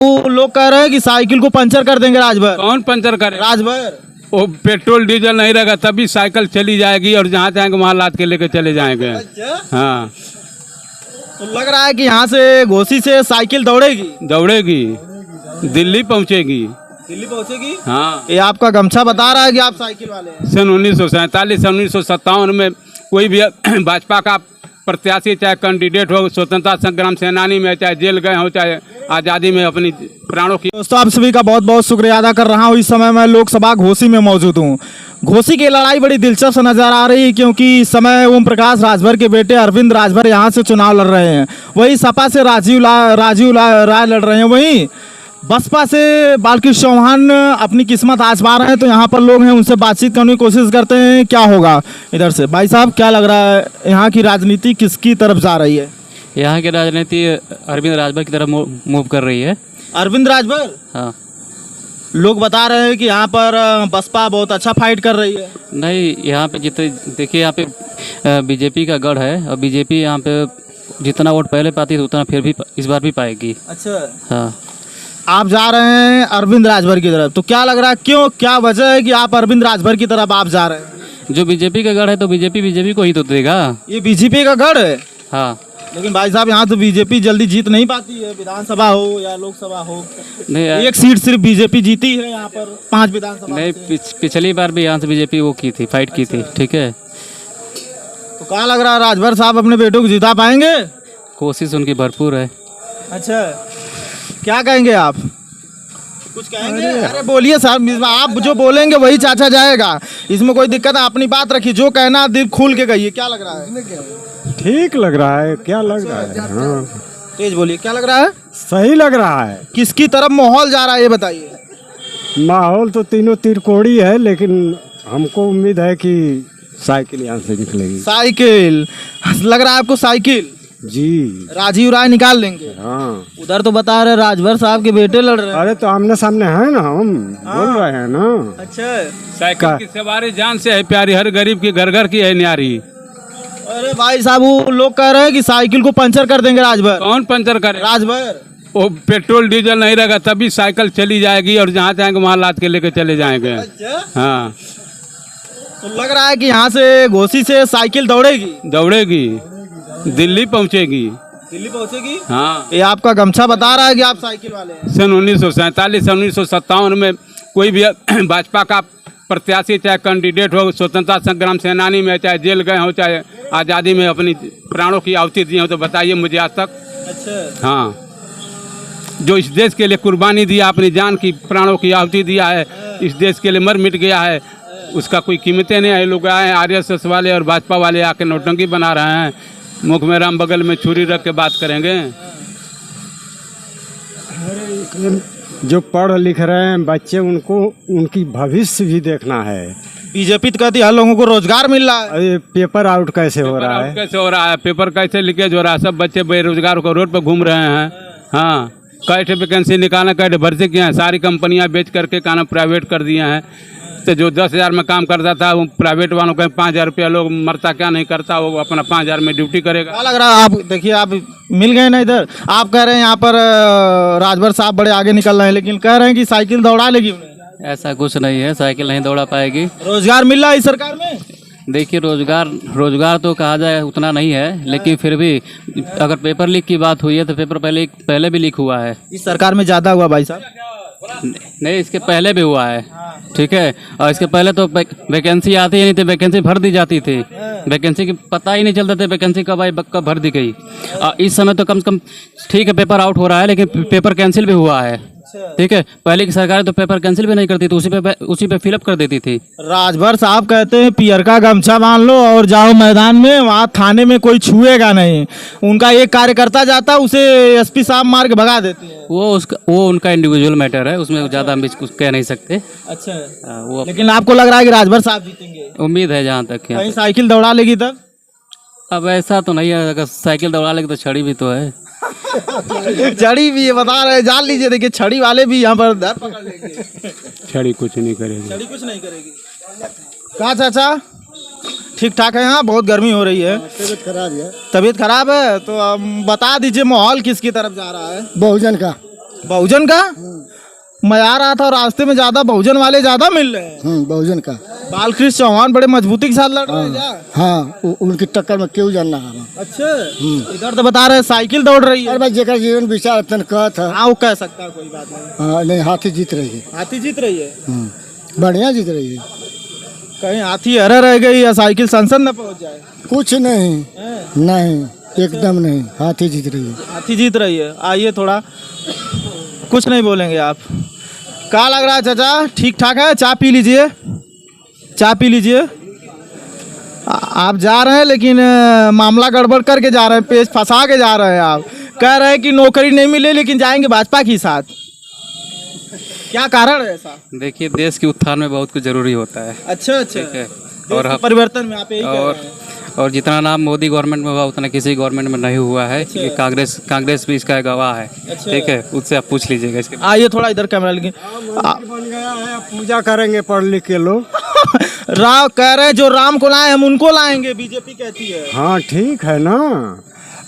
वो लोग कह रहे हैं कि साइकिल को पंचर कर देंगे राजभर। कौन पंचर करे? राजभर वो पेट्रोल डीजल नहीं रहेगा तभी साइकिल चली जाएगी और जहाँ जाएंगे वहाँ लाद के लेके चले जाएंगे। हाँ, तो लग रहा है कि यहाँ से घोसी से साइकिल दौड़ेगी, दिल्ली पहुँचेगी। दिल्ली पहुँचेगी। हाँ, ये आपका गमछा बता रहा है कि आप साइकिल वाले हैं। सन 1947 1957 में कोई भी भाजपा का प्रत्याशी चाहे कैंडिडेट हो, स्वतंत्रता संग्राम सेनानी में, चाहे जेल गए हो, चाहे आज़ादी में अपनी प्राणों की। दोस्तों आप सभी का बहुत बहुत शुक्रिया अदा कर रहा हूँ। इस समय मैं लोकसभा घोसी में मौजूद हूँ। घोसी की लड़ाई बड़ी दिलचस्प नजर आ रही है क्योंकि इस समय ओम प्रकाश राजभर के बेटे अरविंद राजभर यहाँ से चुनाव लड़ रहे हैं। वहीं सपा से राजीव राय लड़ रहे हैं। वहीं बसपा से बालकृष्ण चौहान अपनी किस्मत आजमा रहे हैं। तो यहाँ पर लोग हैं, उनसे बातचीत करने की कोशिश करते हैं क्या होगा। इधर से भाई साहब, क्या लग रहा है यहाँ की राजनीति किसकी तरफ जा रही है? यहाँ की राजनीति अरविंद राजभर की तरफ मूव कर रही है। अरविंद राजभर? हाँ, लोग बता रहे हैं कि यहाँ पर बसपा बहुत अच्छा फाइट कर रही है। नहीं, यहाँ पे जितने देखिए, यहाँ पे बीजेपी का गढ़ है और बीजेपी यहाँ पे जितना वोट पहले पाती थी उतना फिर भी इस बार भी पाएगी। अच्छा, हाँ, आप जा रहे हैं अरविंद राजभर की तरफ, तो क्या लग रहा है, क्यों, क्या वजह है कि आप अरविंद राजभर की तरफ आप जा रहे हैं? जो बीजेपी का गढ़ है तो बीजेपी को ही तो देगा। ये बीजेपी का गढ़ है। हाँ, लेकिन भाई साहब यहाँ तो बीजेपी जल्दी जीत नहीं पाती है, विधानसभा हो या लोकसभा हो। नहीं, एक सीट सिर्फ बीजेपी जीती है यहाँ पर 5 विधानसभा नहीं, से। पिछली बार भी यहाँ से बीजेपी वो की थी, फाइट की थी। ठीक है, तो क्या लग रहा है, राजभर साहब अपने बेटों को जिता पाएंगे? कोशिश उनकी भरपूर है। अच्छा, क्या कहेंगे आप? कुछ कहेंगे? अरे बोलिए साहब, आप जो बोलेंगे वही चाचा जाएगा, इसमें कोई दिक्कत है? अपनी बात रखिए, जो कहना दिल खोल के कहिए। क्या लग रहा है? ठीक लग रहा है। क्या लग रहा है? हाँ, तेज बोलिए, क्या लग रहा है? सही लग रहा है। किसकी तरफ माहौल जा रहा है ये बताइए। माहौल तो तीनों तिरकोड़ी है, लेकिन हमको उम्मीद है कि साइकिल यहाँ से निकलेगी। साइकिल लग रहा है आपको? साइकिल जी, राजीव राय निकाल लेंगे। हाँ। उधर तो बता रहे राजभर साहब के बेटे लड़ रहे हैं। अरे तो आमने सामने है ना, हम बोल रहे हैं ना। अच्छा, साइकिल की सवारी जान से है प्यारी, हर गरीब की घर घर की है न्यारी। अरे भाई साहब, वो लोग कह रहे हैं कि साइकिल को पंचर कर देंगे राजभर। कौन पंचर करे? राजभर। वो पेट्रोल डीजल नहीं रहेगा तभी साइकिल चली जाएगी और जहाँ जाएंगे वहाँ लाद के लेके चले जाएंगे। हाँ, तो लग रहा है कि यहाँ से घोसी से साइकिल दौड़ेगी, दिल्ली पहुँचेगी। दिल्ली पहुँचेगी। हाँ, ये आपका गमछा बता रहा है कि आप साइकिल वाले हैं। सन 1947 1957 में कोई भी भाजपा का प्रत्याशी चाहे कैंडिडेट हो, स्वतंत्रता संग्राम सेनानी में, चाहे जेल गए हो, चाहे आज़ादी में अपनी प्राणों की आहुति दी हो, तो बताइए मुझे आज तक। अच्छा, हाँ, जो इस देश के लिए कुर्बानी दिया, अपनी जान की प्राणों की आहुति दिया है, इस देश के लिए मर मिट गया है, उसका कोई कीमतें नहीं है। लोग आए आरएसएस वाले और भाजपा वाले आके नौटंकी बना रहे हैं, मुख में राम बगल में छुरी रख के बात करेंगे। जो पढ़ लिख रहे हैं बच्चे, उनको उनकी भविष्य भी देखना है। बीजेपी तो कहती है हर लोगों को रोजगार मिल रहा है। अरे पेपर आउट कैसे हो रहा है? कैसे हो रहा है? पेपर कैसे लीकेज हो रहा है? सब बच्चे बेरोजगार को रोड पर घूम रहे हैं। हाँ, कई वैकेंसी निकालना, कई भर्ती किए हैं, सारी कंपनियां बेच करके कहना प्राइवेट कर दिए हैं। तो जो 10,000 में काम करता था वो प्राइवेट वालों का 5,000 रुपया, लोग मरता क्या नहीं करता, वो अपना 5,000 में ड्यूटी करेगा। क्या लग रहा है? आप देखिए, आप मिल गए ना इधर। आप कह रहे हैं यहाँ पर राजभर साहब बड़े आगे निकल रहे हैं, लेकिन कह रहे हैं कि साइकिल दौड़ा लेगी उन्हें। ऐसा कुछ नहीं है, साइकिल नहीं दौड़ा पाएगी। रोजगार मिल रहा है इस सरकार में? देखिए, रोजगार तो कहा जाए उतना नहीं है, लेकिन फिर भी अगर पेपर लीक की बात हुई है तो पेपर पहले भी लीक हुआ है। इस सरकार में ज्यादा हुआ भाई साहब? नहीं, इसके पहले भी हुआ है। ठीक है, और इसके पहले तो वैकेंसी आती ही नहीं थी, वैकेंसी भर दी जाती थी, वैकेंसी की पता ही नहीं चलता था वैकेंसी कब आई कब भर दी गई। इस समय तो कम से कम ठीक है, पेपर आउट हो रहा है, लेकिन पेपर कैंसिल भी हुआ है। ठीक है, पहले की सरकार तो पेपर कैंसिल भी नहीं करती थी, उसी पे फिलअप कर देती थी। राजभर साहब कहते हैं पियर का गमछा बांध लो और जाओ मैदान में, वहाँ थाने में कोई छुएगा नहीं। उनका एक कार्यकर्ता जाता, उसे एसपी साहब मार के भगा देते हैं। वो उनका इंडिविजुअल मैटर है, उसमें ज़्यादा हम कुछ कह नहीं सकते। अच्छा, वो लेकिन आपको लग रहा है कि राजभर साहब जीतेंगे? उम्मीद है जहाँ तक। कहीं साइकिल दौड़ा लेगी तब? अब ऐसा तो नहीं है, अगर साइकिल दौड़ा लेगी तो छड़ी भी तो है। छड़ी भी है, बता रहे, जान लीजिए। देखिए, छड़ी वाले भी यहाँ पर धर पकड़ लेंगे। छड़ी कुछ नहीं करेगी। छड़ी कुछ नहीं करेगी। कहाँ चाचा? ठीक ठाक है। यहाँ बहुत गर्मी हो रही है। तबीयत खराब है तो बता दीजिए माहौल किसकी तरफ जा रहा है? बहुजन का। बहुजन का? मैं आ रहा था और रास्ते में ज्यादा बहुजन वाले ज्यादा मिल रहे हैं। बहुजन का। बालकृष्ण चौहान बड़े मजबूती के साथ लड़ रहे हैं क्या? हाँ, उनकी टक्कर में क्यों जानना है। अच्छा, इधर तो बता रहे हैं साइकिल दौड़ रही है। अरे भाई जेकर जीवन विचार तन कहत है। हाँ, वो कह सकता है, कोई बात नहीं। हाँ, नहीं हाथी जीत रही है। हाथी जीत रही है? बढ़िया जीत रही है। कहीं हाथी हरा रह गई या साइकिल संसद न पहुंच जाए? कुछ नहीं, नहीं एकदम नहीं, हाथी जीत रही है। हाथी जीत रही है। आइए थोड़ा, कुछ नहीं बोलेंगे आप। क्या लग रहा है चाचा, ठीक ठाक है? चाय पी लीजिए, चाय पी लीजिए। आप जा रहे हैं लेकिन मामला गड़बड़ करके जा रहे हैं, पेच फंसा के जा रहे हैं। आप कह रहे हैं कि नौकरी नहीं मिले लेकिन जाएंगे भाजपा के साथ, क्या कारण है ऐसा? देखिए, देश के उत्थान में बहुत कुछ जरूरी होता है। अच्छा अच्छा, ठीक है। और परिवर्तन में आप यही कह रहे हैं। और जितना नाम मोदी गवर्नमेंट में हुआ उतना किसी गवर्नमेंट में नहीं हुआ है। ये कांग्रेस भी इसका गवाह है। ठीक है, उससे आप पूछ लीजिएगा इसके। आइए थोड़ा इधर कैमरा लेके। बन गया है, अब पूजा करेंगे पढ़ लिख के लोग। राव कह रहे हैं जो राम को लाए हम उनको लाएंगे, बीजेपी कहती है। हाँ ठीक है ना,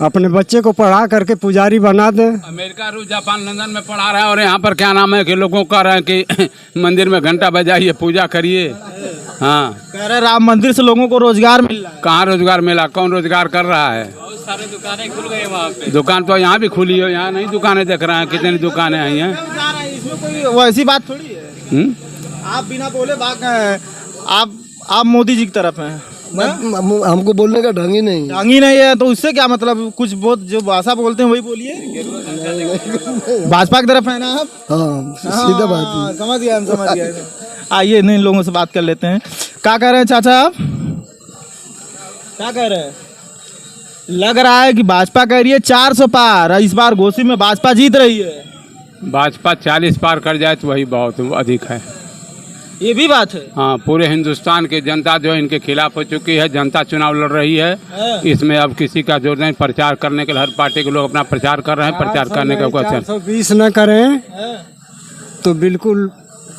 अपने बच्चे को पढ़ा करके पुजारी बना दे। अमेरिका, रूस, जापान, लंदन में पढ़ा रहे हैं और यहाँ पर क्या नाम है कि लोगों को कह रहे हैं कि मंदिर में घंटा बजाइए, पूजा करिए। हाँ, कह रहे राम मंदिर से लोगों को रोजगार मिल रहा है। कहाँ रोजगार मिला? कौन रोजगार कर रहा है? बहुत सारे दुकानें खुल गए वहाँ पे। दुकान तो यहाँ भी खुली है, यहाँ नहीं दुकानें देख रहे हैं, कितनी दुकानें आई हैं। इसमें कोई वैसी बात थोड़ी है। आप बिना बोले बात, आप मोदी जी की तरफ हैं। हमको बोलने का ढंग ही नहीं। ढंग ही नहीं है तो उससे क्या मतलब? कुछ बहुत जो भाषा बोलते हैं वही बोलिए। भाजपा की तरफ है ना आप? हाँ, सीधा बात हाँ, समझ गया, हम समझ गए। आइए इन लोगों से बात कर लेते हैं। क्या कह रहे हैं चाचा आप? क्या कह रहे हैं? लग रहा है कि भाजपा कह रही है 400 पार, इस बार घोसी में भाजपा जीत रही है। भाजपा 40 पार कर जाए तो वही बहुत अधिक है। ये भी बात है। हाँ, पूरे हिंदुस्तान की जनता जो है इनके खिलाफ हो चुकी है। जनता चुनाव लड़ रही है, इसमें अब किसी का जोर नहीं। प्रचार करने के लिए हर पार्टी के लोग अपना प्रचार कर रहे हैं। प्रचार करने का कोई 420 न करें तो बिल्कुल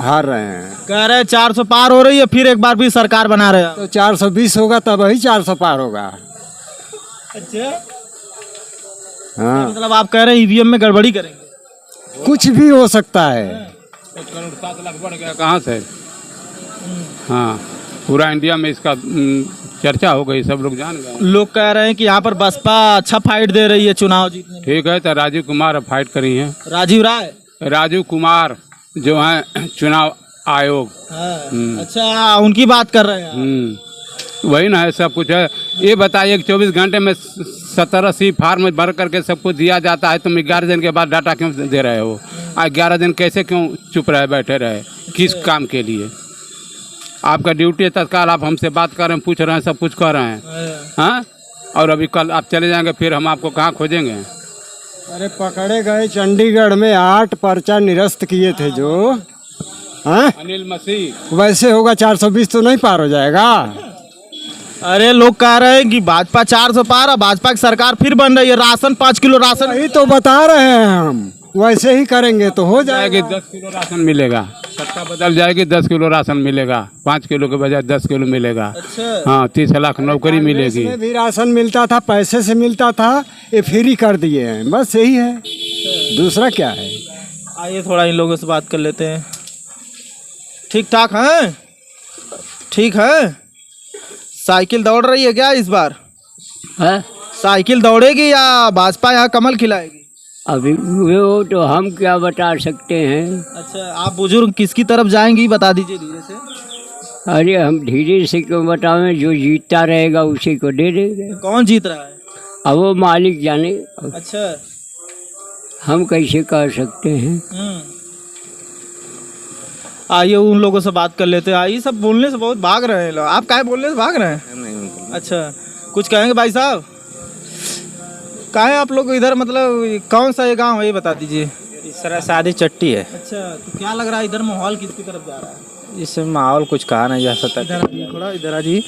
हार रहे हैं। कह रहे हैं 400 पार हो रही है, फिर एक बार भी सरकार बना रहे हैं। तो 420 होगा तब वही 400 पार होगा। अच्छा, हाँ, मतलब आप कह रहे हैं ईवीएम में गड़बड़ी करेंगे? कुछ भी हो सकता है। 1 करोड़ 7 लाख बढ़ गया कहाँ से? हाँ, पूरा इंडिया में इसका चर्चा हो गई, सब लोग जान गए। लोग कह रहे हैं कि यहाँ पर बसपा अच्छा फाइट दे रही है चुनाव जीतने में। ठीक है, तो राजीव कुमार अब फाइट करी हैं। राजीव कुमार जो है चुनाव आयोग। अच्छा, उनकी बात कर रहे हैं। वही ना है, सब कुछ है। ये बताइए कि 24 घंटे में 70-80 फार्म भर करके सबको दिया जाता है, तुम 11 दिन के बाद डाटा क्यों दे रहे हो? 11 दिन कैसे क्यों चुप रहे, बैठे रहे? किस काम के लिए? आपका ड्यूटी है तत्काल, आप हमसे बात कर रहे हैं, पूछ रहे हैं, सब कुछ कर रहे हैं। हाँ, और अभी कल आप चले जाएंगे, फिर हम आपको कहाँ खोजेंगे? अरे पकड़े गए चंडीगढ़ में 8 पर्चा निरस्त किए थे जो। हाँ, अनिल मसीह। वैसे होगा 420 तो नहीं पार हो जाएगा। अरे लोग कह रहे हैं कि भाजपा 400 पार है, भाजपा की सरकार फिर बन रही है। राशन 5 किलो राशन, वही तो बता रहे हैं हम। वैसे ही करेंगे तो हो जाएगा। 10 किलो राशन मिलेगा। सत्ता बदल जाएगी, 10 किलो राशन मिलेगा। 5 किलो के बजाय 10 किलो मिलेगा। अच्छा। हाँ, 30 लाख नौकरी मिलेगी। इसमें भी राशन मिलता था, पैसे से मिलता था, ये फ्री कर दिए हैं। बस यही है, दूसरा क्या है। आइए थोड़ा इन लोगों से बात कर लेते हैं। ठीक ठाक है? ठीक है। साइकिल दौड़ रही है क्या इस बार? है? साइकिल दौड़ेगी या भाजपा यहाँ कमल खिलाएगी? अभी वो तो हम क्या बता सकते हैं। अच्छा, आप बुजुर्ग किसकी तरफ जाएंगी बता दीजिए धीरे से। अरे हम धीरे से क्यों बतावें, जो जीतता रहेगा उसी को दे देंगे। कौन जीत रहा है? अब वो मालिक जाने, अच्छा, हम कैसे कर सकते हैं। आइए उन लोगों से बात कर लेते हैं। आइए, सब बोलने से बहुत भाग रहे हैं लोग। आप काहे बोलने से भाग रहे हैं? नहीं। अच्छा, कुछ कहेंगे भाई साहब? काहे आप लोग इधर, मतलब कौन सा ये गांव है ये बता दीजिए। इस तरह शादी चट्टी है। अच्छा, तो क्या लग रहा है इधर माहौल किसकी तरफ जा रहा है? इस माहौल कुछ कहा नहीं जा सकता। इधर आइए थोड़ा, इधर आइए।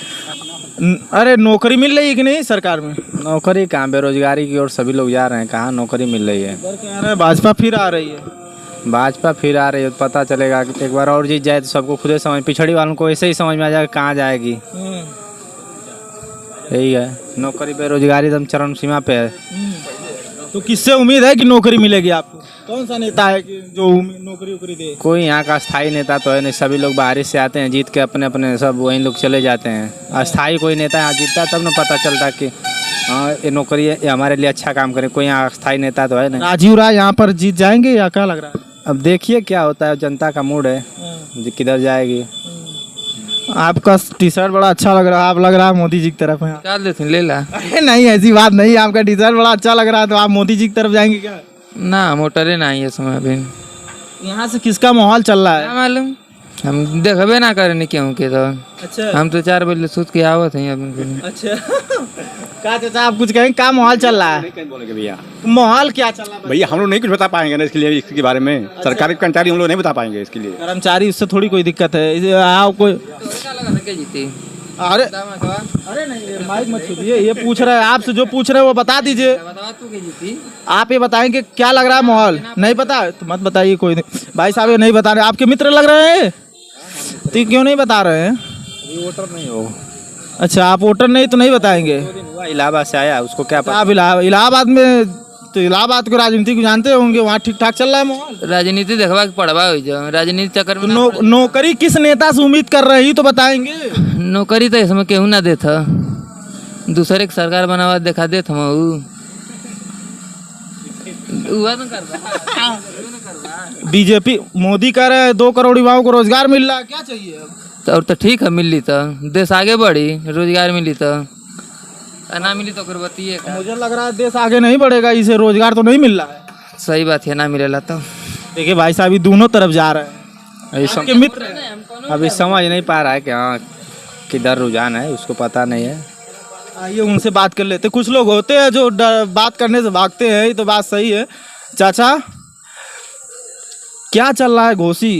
अरे नौकरी मिल रही है कि नहीं सरकार में? नौकरी कहाँ, बेरोजगारी की ओर सभी लोग जा रहे हैं, कहाँ नौकरी मिल रही है। इधर कह रहे हैं भाजपा फिर आ रही है। भाजपा फिर आ रही है, पता चलेगा कि एक बार और जीत जाए तो सबको खुद ही समझ, पिछड़ी वालों को ऐसे ही समझ में आ जाएगा कहाँ जाएगी। यही है, नौकरी बेरोजगारी एकदम चरम सीमा पे है। तो किससे उम्मीद है कि नौकरी मिलेगी आपको? कौन सा नेता है कि जो नौकरी उकरी दे? कोई यहाँ का स्थायी नेता तो है नहीं, सभी लोग बाहर से आते हैं, जीत के अपने अपने सब वहीं लोग चले जाते हैं। अस्थायी कोई नेता यहाँ जीतता है तब ना पता चलता कि हाँ ये नौकरी है, ये हमारे लिए अच्छा काम करे। कोई यहाँ स्थायी नेता तो है नहीं। राजीव राय यहाँ पर जीत जाएंगे या क्या लग रहा है? अब देखिए क्या होता है, जनता का मूड है किधर जाएगी। आपका टी शर्ट बड़ा अच्छा लग रहा है, आप लग रहा है मोदी जी की तरफ हैं। क्या लेते ले ला अरे नहीं, ऐसी बात नहीं, आपका टी शर्ट बड़ा अच्छा लग रहा है, तो आप मोदी जी की तरफ जाएंगे क्या? ना मोटरे ना ये समय अभी यहाँ से किसका माहौल चल रहा है? मालूम, हम देखबे ना करें क्यों के तो। अच्छा हम तो 4 बजे सूत के आवत हैं अपन। अच्छा क्या चाचा आप कुछ कहेंगे, क्या माहौल चल रहा है? बोलेंगे भैया, माहौल क्या चल रहा है? भैया हम लोग नहीं कुछ बता पाएंगे ना इसके लिए, इसके बारे में सरकारी कर्मचारी हम लोग नहीं बता पाएंगे इसके लिए। कर्मचारी उससे थोड़ी कोई दिक्कत है, आप कोई अरे अरे नहीं माइक मत छूटिए, ये पूछ रहे हैं आपसे, जो पूछ रहे हैं वो बता दीजिए। आप ये बताएं कि क्या लग रहा है माहौल? नहीं पता तो मत बताइए, कोई नहीं। भाई साहब ये नहीं बता रहे, आपके मित्र लग रहे हैं तो क्यों नहीं बता रहे हैं? वोटर नहीं हो। अच्छा आप वोटर नहीं तो नहीं बताएंगे? इलाहाबाद से आया, उसको क्या पता। आप इलाहाबाद में, तो इलाहाबाद को राजनीति को जानते होंगे, वहाँ ठीक ठाक चल रहा है माहौल? राजनीति देखवा के पढ़वा हो जाओ, राजनीति चक्कर में नौकरी किस नेता से उम्मीद कर रहे हैं तो बताएंगे? नौकरी तो इसमें केहू ना देता, दूसरे की सरकार बनावा देखा देत हम बीजेपी मोदी कह रहे हैं 2 करोड़ युवाओं को रोजगार मिल रहा है, क्या चाहिए अब? तो और तो ठीक है, मिली तो देश आगे बढ़ी, रोजगार मिली तो ना मिली तो फिर बताइए। मुझे लग रहा है देश आगे नहीं बढ़ेगा, इसे रोजगार तो नहीं मिल रहा है। सही बात है, ना मिलेला तो। देखिए भाई साहब ये दोनों तरफ जा रहे हैं, आपके मित्र हैं। अभी समझ नहीं पा रहा है कि हाँ किधर रुझान है, उसको पता नहीं है। आइए उनसे बात कर लेते। कुछ लोग होते हैं जो बात करने से भागते हैं, ये तो बात सही है। चाचा क्या चल रहा है घोसी,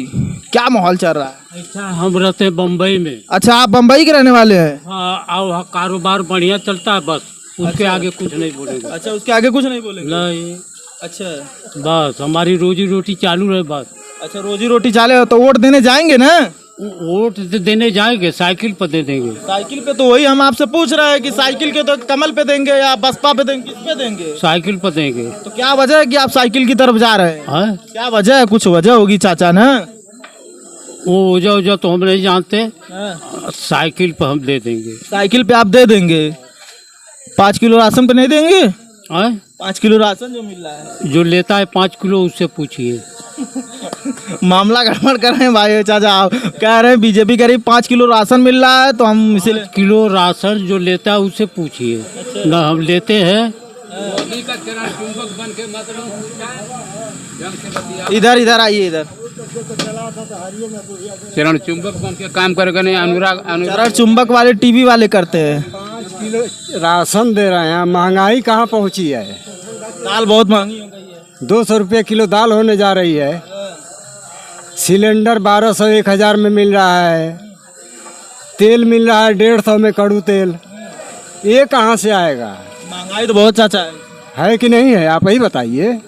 क्या माहौल चल रहा है? अच्छा हम रहते हैं बम्बई में। अच्छा आप बम्बई के रहने वाले हैं? हाँ और कारोबार बढ़िया चलता है, बस उसके आगे कुछ नहीं बोलेंगे। अच्छा उसके आगे कुछ नहीं बोलेंगे? नहीं, अच्छा बस हमारी रोजी रोटी चालू रहे बस। अच्छा रोजी रोटी चाले तो वोट देने जाएंगे ना? वोट देने जाएंगे, साइकिल पर दे देंगे। साइकिल पे? तो वही हम आपसे पूछ रहे हैं कि साइकिल के तो कमल पे देंगे या बसपा पे देंगे, किस पे देंगे? साइकिल पर देंगे। तो क्या वजह है कि आप साइकिल की तरफ जा रहे हैं? हाँ क्या वजह है? कुछ वजह होगी चाचा ना। वो वजह तो हम नहीं जानते, साइकिल पर हम दे देंगे। साइकिल पे आप दे देंगे, 5 किलो राशन पे नहीं देंगे? हाँ 5 किलो राशन जो मिल रहा है, जो लेता है 5 किलो उससे पूछिए। मामला गड़बड़ कर रहे हैं भाई चाचा। आप कह रहे हैं बीजेपी करीब 5 किलो राशन मिल रहा है तो हम इसीलिए 5 किलो राशन जो लेता है उससे पूछिए। ना हम लेते हैं। इधर आइए, इधर चरण चुंबक बन के काम करेगा नहीं। अनुराग चरण चुंबक वाले टीवी वाले करते हैं। 5 किलो राशन दे रहे हैं, महंगाई कहाँ पहुँची है? दाल बहुत महंगी हो गई है। 200 रुपये किलो दाल होने जा रही है। सिलेंडर 1200-1000 में मिल रहा है। तेल मिल रहा है 150 में, कड़ू तेल। ये कहाँ से आएगा? महंगाई तो बहुत चाचा है कि नहीं है? आप ही बताइए।